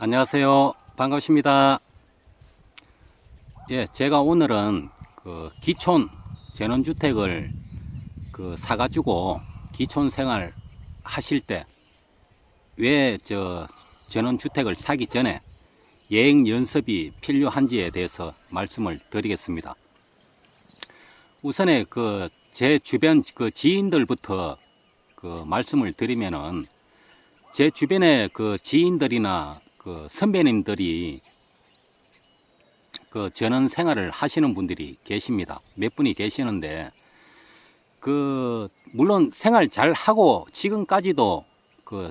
안녕하세요. 반갑습니다. 예, 제가 오늘은 기촌 전원주택을 사가지고 기촌 생활 하실 때 왜 전원주택을 사기 전에 예행 연습이 필요한지에 대해서 말씀을 드리겠습니다. 우선에 제 주변 지인들부터 말씀을 드리면은, 제 주변에 지인들이나 선배님들이 전원 생활을 하시는 분들이 계십니다. 몇 분이 계시는데, 물론 생활 잘 하고, 지금까지도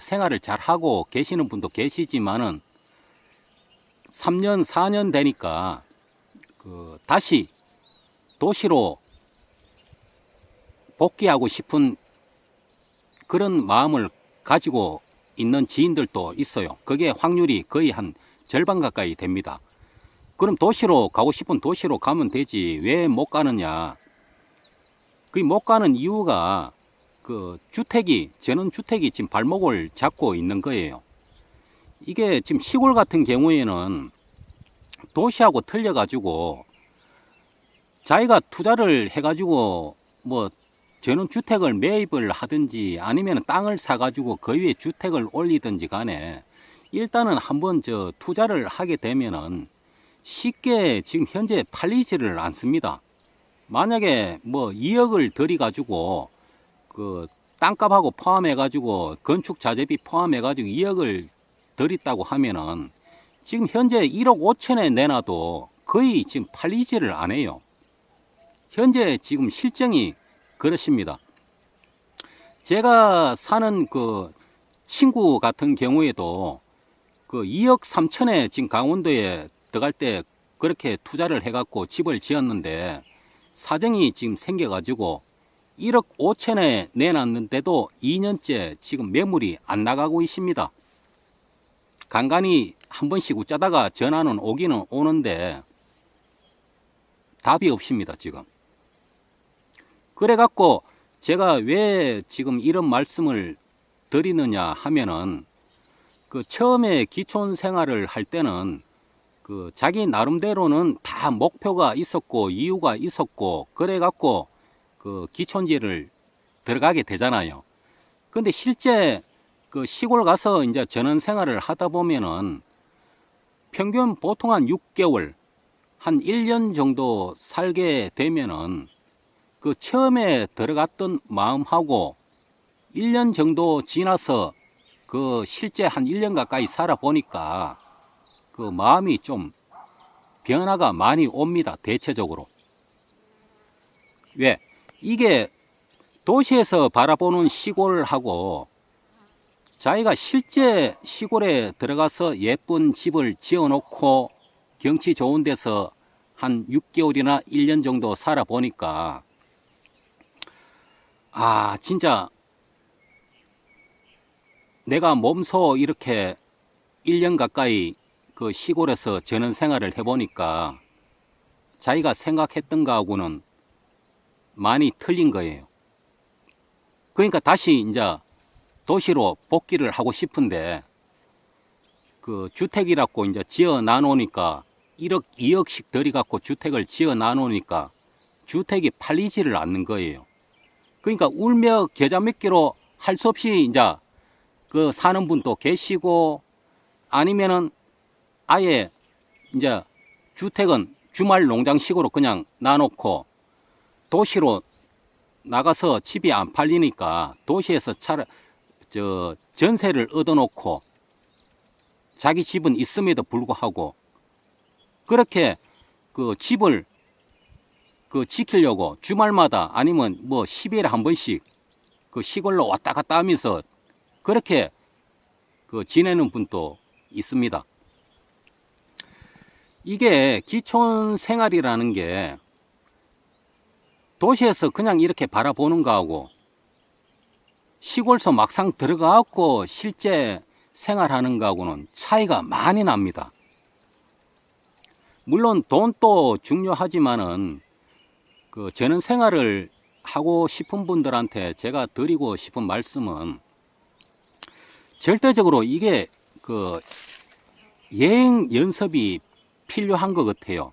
생활을 잘 하고 계시는 분도 계시지만은, 3년, 4년 되니까, 다시 도시로 복귀하고 싶은 그런 마음을 가지고 있는 지인들도 있어요. 그게 확률이 거의 한 절반 가까이 됩니다. 그럼 도시로 가고 싶은 도시로 가면 되지 왜 못 가느냐? 그 못 가는 이유가 전원주택이 지금 발목을 잡고 있는 거예요. 이게 지금 시골 같은 경우에는 도시하고 틀려가지고 자기가 투자를 해가지고 전원주택을 매입을 하든지 아니면 땅을 사가지고 그 위에 주택을 올리든지 간에 일단은 한번 투자를 하게 되면은 쉽게 지금 현재 팔리지를 않습니다. 만약에 2억을 들여가지고 땅값하고 포함해가지고 건축자재비 포함해가지고 2억을 들였다고 하면은 지금 현재 1억 5천에 내놔도 거의 지금 팔리지를 않아요. 현재 지금 실정이 그렇습니다. 제가 사는 친구 같은 경우에도 2억 3천에 지금 강원도에 들어갈 때 그렇게 투자를 해갖고 집을 지었는데 사정이 지금 생겨가지고 1억 5천에 내놨는데도 2년째 지금 매물이 안 나가고 있습니다. 간간히 한 번씩 웃자다가 전화는 오기는 오는데 답이 없습니다, 지금. 그래갖고 제가 왜 지금 이런 말씀을 드리느냐 하면은 처음에 기촌 생활을 할 때는 자기 나름대로는 다 목표가 있었고 이유가 있었고 그래갖고 기촌지를 들어가게 되잖아요. 근데 실제 시골 가서 이제 전원 생활을 하다 보면은 평균 보통 한 6개월, 한 1년 정도 살게 되면은 처음에 들어갔던 마음하고 1년 정도 지나서 실제 한 1년 가까이 살아보니까 마음이 좀 변화가 많이 옵니다. 대체적으로. 왜? 이게 도시에서 바라보는 시골하고 자기가 실제 시골에 들어가서 예쁜 집을 지어놓고 경치 좋은 데서 한 6개월이나 1년 정도 살아보니까 진짜 내가 몸소 이렇게 1년 가까이 시골에서 전원 생활을 해보니까 자기가 생각했던 거하고는 많이 틀린 거예요. 그러니까 다시 이제 도시로 복귀를 하고 싶은데 주택이라고 이제 지어 놔놓으니까 1억, 2억씩 들여갖고 주택을 지어 놔놓으니까 주택이 팔리지를 않는 거예요. 그러니까 울며 겨자 먹기로 할 수 없이 이제 사는 분도 계시고 아니면은 아예 이제 주택은 주말 농장식으로 그냥 놔놓고 도시로 나가서 집이 안 팔리니까 도시에서 전세를 얻어놓고 자기 집은 있음에도 불구하고 그렇게 집을 지키려고 주말마다 아니면 10일에 한 번씩 시골로 왔다 갔다 하면서 그렇게 지내는 분도 있습니다. 이게 기촌 생활이라는 게 도시에서 그냥 이렇게 바라보는 거하고 시골서 막상 들어가고 실제 생활하는 거하고는 차이가 많이 납니다. 물론 돈도 중요하지만은 전원 생활을 하고 싶은 분들한테 제가 드리고 싶은 말씀은 절대적으로 이게 여행 연습이 필요한 것 같아요.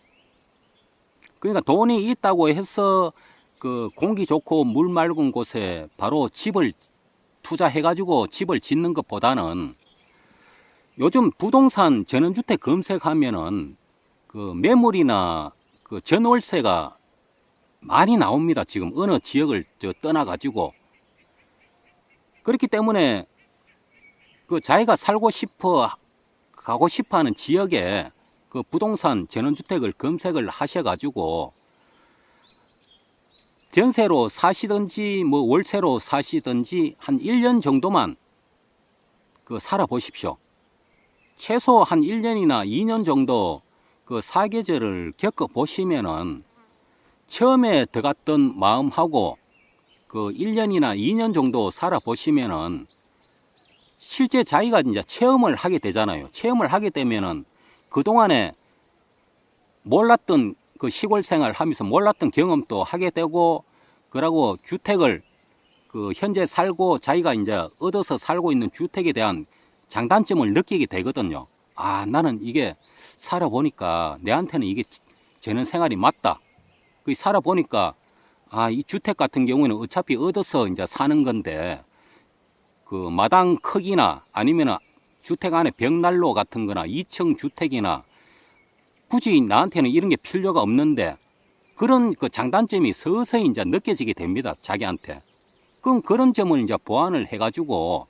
그러니까 돈이 있다고 해서 그 공기 좋고 물 맑은 곳에 바로 집을 투자해가지고 집을 짓는 것보다는 요즘 부동산 전원주택 검색하면은 그 매물이나 그 전월세가 많이 나옵니다. 지금 어느 지역을 떠나가지고. 그렇기 때문에 그 자기가 가고 싶어 하는 지역에 그 부동산 전원주택을 검색을 하셔가지고 전세로 사시든지 뭐 월세로 사시든지 한 1년 정도만 그 살아보십시오. 최소 한 1년이나 2년 정도 그 사계절을 겪어보시면은 처음에 들어갔던 마음하고 그 1년이나 2년 정도 살아보시면은 실제 자기가 이제 체험을 하게 되잖아요. 체험을 하게 되면은 그동안에 몰랐던 그 시골 생활 하면서 몰랐던 경험도 하게 되고, 그러고 주택을 그 현재 살고 자기가 이제 얻어서 살고 있는 주택에 대한 장단점을 느끼게 되거든요. 아, 나는 이게 살아보니까 내한테는 이게 저는 생활이 맞다. 그 살아보니까 아, 이 주택 같은 경우에는 어차피 얻어서 이제 사는 건데 그 마당 크기나 아니면 주택 안에 벽난로 같은 거나 2층 주택이나 굳이 나한테는 이런 게 필요가 없는데 그런 그 장단점이 서서히 이제 느껴지게 됩니다. 자기한테. 그럼 그런 점을 이제 보완을 해가지고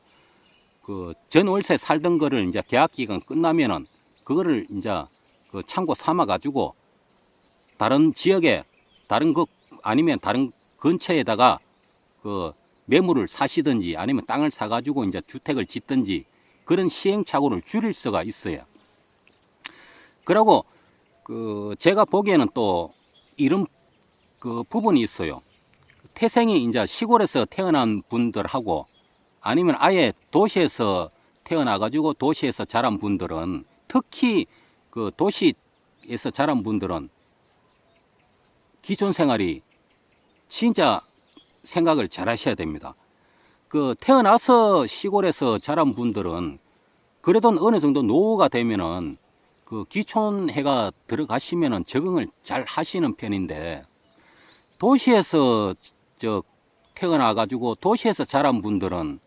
그 전월세 살던 거를 이제 계약 기간 끝나면은 그거를 이제 그 참고 삼아가지고 다른 지역에 다른 그 아니면 다른 근처에다가 그 매물을 사시든지 아니면 땅을 사가지고 이제 주택을 짓든지 그런 시행착오를 줄일 수가 있어요. 그리고 그 제가 보기에는 또 이런 그 부분이 있어요. 태생이 이제 시골에서 태어난 분들하고 아니면 아예 도시에서 태어나가지고 도시에서 자란 분들은 특히 그 도시에서 자란 분들은 기존 생활이 진짜 생각을 잘 하셔야 됩니다. 그 태어나서 시골에서 자란 분들은 그래도 어느 정도 노후가 되면은 그 기촌해가 들어가시면은 적응을 잘 하시는 편인데 도시에서 태어나가지고 도시에서 자란 분들은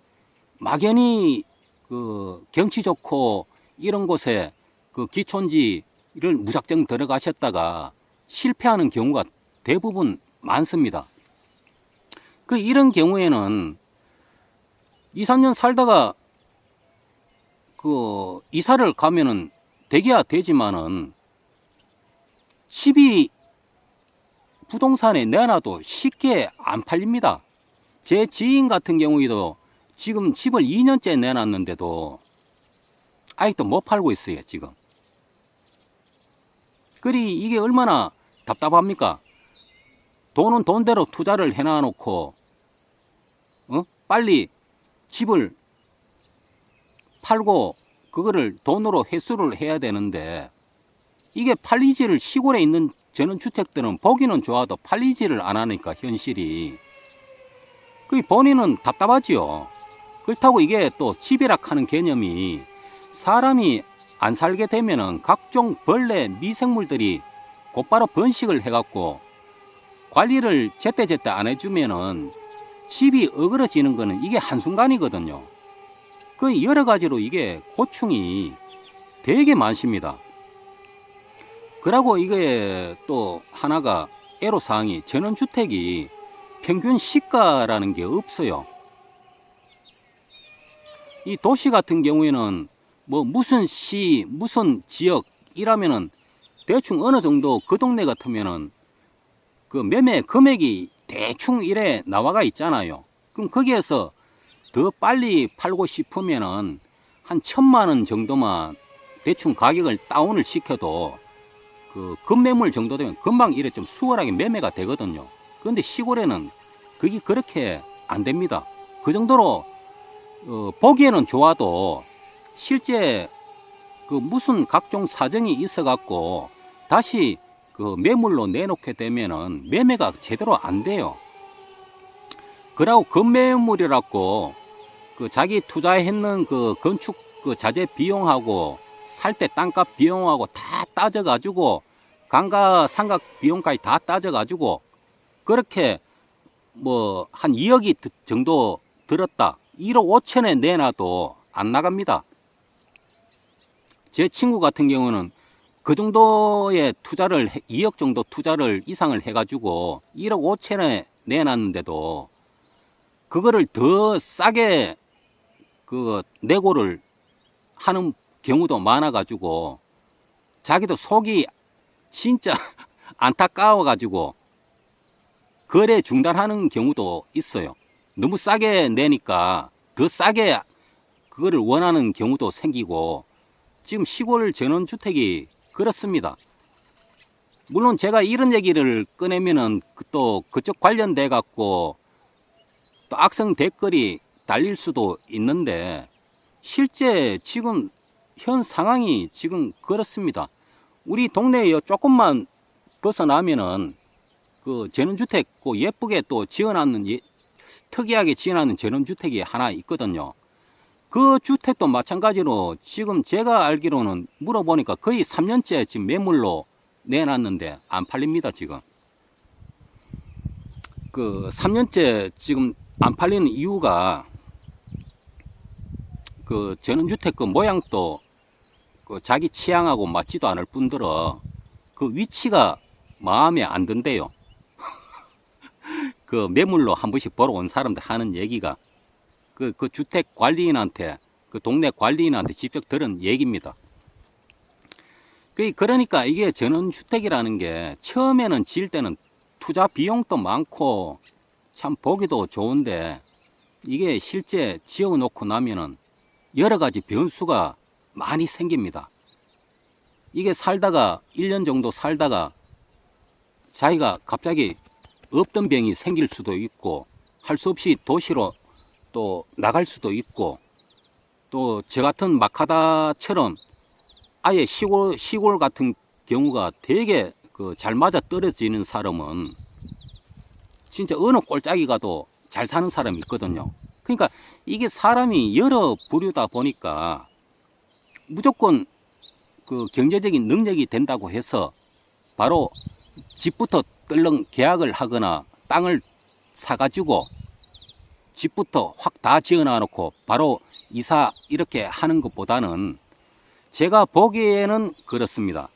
막연히 그 경치 좋고 이런 곳에 그 기촌지를 무작정 들어가셨다가 실패하는 경우가 대부분 많습니다. 그 이런 경우에는 2, 3년 살다가 그 이사를 가면은 되기야 되지만은 집이 부동산에 내놔도 쉽게 안 팔립니다. 제 지인 같은 경우에도 지금 집을 2년째 내놨는데도 아직도 못 팔고 있어요, 지금. 그리 이게 얼마나 답답합니까? 돈은 돈대로 투자를 해놔놓고 빨리 집을 팔고 그거를 돈으로 회수를 해야 되는데 이게 팔리지를 시골에 있는 전원주택들은 보기는 좋아도 팔리지를 안 하니까 현실이 그 본인은 답답하지요. 그렇다고 이게 또 집이락하는 개념이 사람이 안 살게 되면은 각종 벌레 미생물들이 곧바로 번식을 해갖고 관리를 제때제때 안 해주면은 집이 어그러지는 거는 이게 한순간이거든요. 그 여러 가지로 이게 고충이 되게 많습니다. 그리고 이게 또 하나가 애로사항이 전원주택이 평균 시가라는 게 없어요. 이 도시 같은 경우에는 뭐 무슨 시, 무슨 지역이라면은 대충 어느 정도 그 동네 같으면은 그 매매 금액이 대충 이래 나와가 있잖아요. 그럼 거기에서 더 빨리 팔고 싶으면은 한 1,000만 원 정도만 대충 가격을 다운을 시켜도 그 급매물 정도 되면 금방 이래 좀 수월하게 매매가 되거든요. 그런데 시골에는 그게 그렇게 안 됩니다. 그 정도로 보기에는 좋아도 실제 그 무슨 각종 사정이 있어 갖고 다시 그 매물로 내놓게 되면은 매매가 제대로 안 돼요. 그러고 급매물이라고 그 자기 투자했는 그 건축 그 자재 비용하고 살 때 땅값 비용하고 다 따져가지고 강가 상가 비용까지 다 따져가지고 그렇게 뭐 한 2억이 정도 들었다. 1억 5천에 내놔도 안 나갑니다. 제 친구 같은 경우는 그 정도의 투자를 2억 정도 투자를 이상을 해가지고 1억 5천에 내놨는데도 그거를 더 싸게 그 내고를 하는 경우도 많아가지고 자기도 속이 진짜 안타까워가지고 거래 중단하는 경우도 있어요. 너무 싸게 내니까 더 싸게 그거를 원하는 경우도 생기고 지금 시골 전원주택이 그렇습니다. 물론 제가 이런 얘기를 꺼내면은 또 그쪽 관련돼 갖고 또 악성 댓글이 달릴 수도 있는데 실제 지금 현 상황이 지금 그렇습니다. 우리 동네에 조금만 벗어나면은 그 전원주택 예쁘게 또 지어놨는 특이하게 지어놨는 전원주택이 하나 있거든요. 그 주택도 마찬가지로 지금 제가 알기로는 물어보니까 거의 3년째 지금 매물로 내놨는데 안 팔립니다. 지금 그 3년째 지금 안 팔리는 이유가 그 전원주택 그 모양도 그 자기 취향하고 맞지도 않을 뿐더러 그 위치가 마음에 안 든대요. 그 매물로 한 번씩 보러 온 사람들 하는 얘기가 그 주택 관리인한테 그 동네 관리인한테 직접 들은 얘기입니다. 그러니까 이게 전원주택이라는 게 처음에는 지을 때는 투자 비용도 많고 참 보기도 좋은데 이게 실제 지어 놓고 나면은 여러 가지 변수가 많이 생깁니다. 이게 살다가 1년 정도 살다가 자기가 갑자기 없던 병이 생길 수도 있고 할 수 없이 도시로 또 나갈 수도 있고 또 저 같은 마카다처럼 아예 시골 같은 경우가 되게 그 잘 맞아 떨어지는 사람은 진짜 어느 꼴짝이 가도 잘 사는 사람이 있거든요. 그러니까 이게 사람이 여러 부류다 보니까 무조건 그 경제적인 능력이 된다고 해서 바로 집부터 떨렁 계약을 하거나 땅을 사가지고 집부터 확 다 지어놔 놓고 바로 이사 이렇게 하는 것보다는 제가 보기에는 그렇습니다.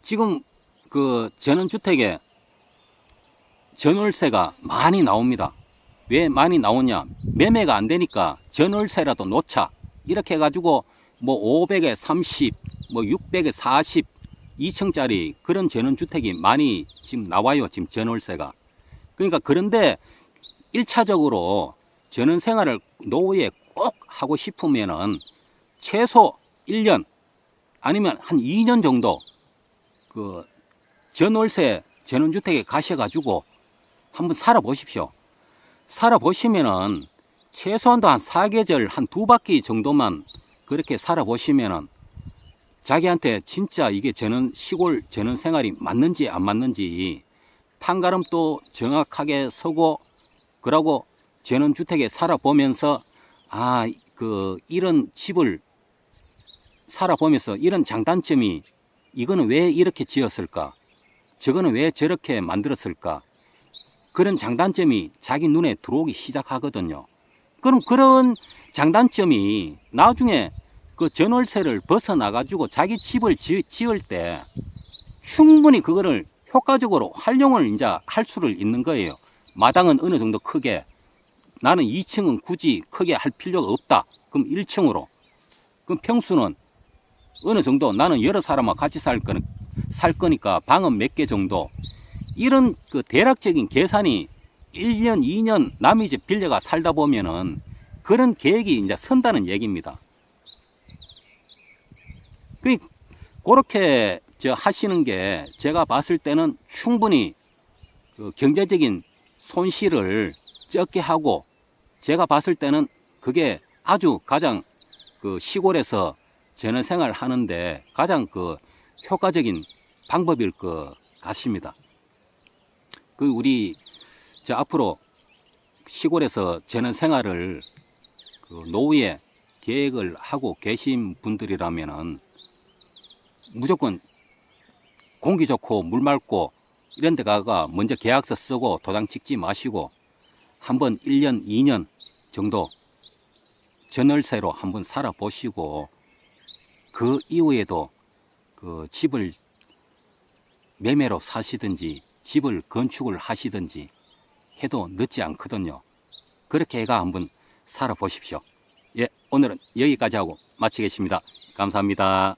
지금 그 전원주택에 전월세가 많이 나옵니다. 왜 많이 나오냐? 매매가 안 되니까 전월세라도 놓자 이렇게 해가지고 뭐 500에 30, 뭐 600에 40, 2층짜리 그런 전원주택이 많이 지금 나와요. 지금 전월세가. 그러니까 그런데 1차적으로 전원생활을 노후에 꼭 하고 싶으면은 최소 1년 아니면 한 2년 정도 그 전월세 전원주택에 가셔가지고 한번 살아보십시오. 살아보시면은 최소한도 한 4계절 한 2바퀴 정도만 그렇게 살아보시면은 자기한테 진짜 이게 시골 전원생활이 맞는지 안 맞는지 판가름도 정확하게 서고 그러고 전원주택에 살아보면서 이런 집을 살아보면서 이런 장단점이 이거는 왜 이렇게 지었을까? 저거는 왜 저렇게 만들었을까? 그런 장단점이 자기 눈에 들어오기 시작하거든요. 그럼 그런 장단점이 나중에 그 전월세를 벗어나가지고 자기 집을 지을 때 충분히 그거를 효과적으로 활용을 이제 할 수를 있는 거예요. 마당은 어느 정도 크게, 나는 2층은 굳이 크게 할 필요가 없다. 그럼 1층으로. 그럼 평수는 어느 정도, 나는 여러 사람과 같이 살 거니까 방은 몇 개 정도. 이런 그 대략적인 계산이 1년, 2년 남의 집 빌려가 살다 보면은 그런 계획이 이제 선다는 얘기입니다. 그렇게 하시는 게 제가 봤을 때는 충분히 그 경제적인 손실을 적게 하고 제가 봤을 때는 그게 아주 가장 그 시골에서 전원생활 하는데 가장 그 효과적인 방법일 것 같습니다. 우리 앞으로 시골에서 전원생활을 그 노후에 계획을 하고 계신 분들이라면은 무조건 공기 좋고 물 맑고 이런 데 가가 먼저 계약서 쓰고 도장 찍지 마시고 한번 1년, 2년 정도 전월세로 한번 살아보시고 그 이후에도 그 집을 매매로 사시든지 집을 건축을 하시든지 해도 늦지 않거든요. 그렇게 해가 한번 살아보십시오. 예, 오늘은 여기까지 하고 마치겠습니다. 감사합니다.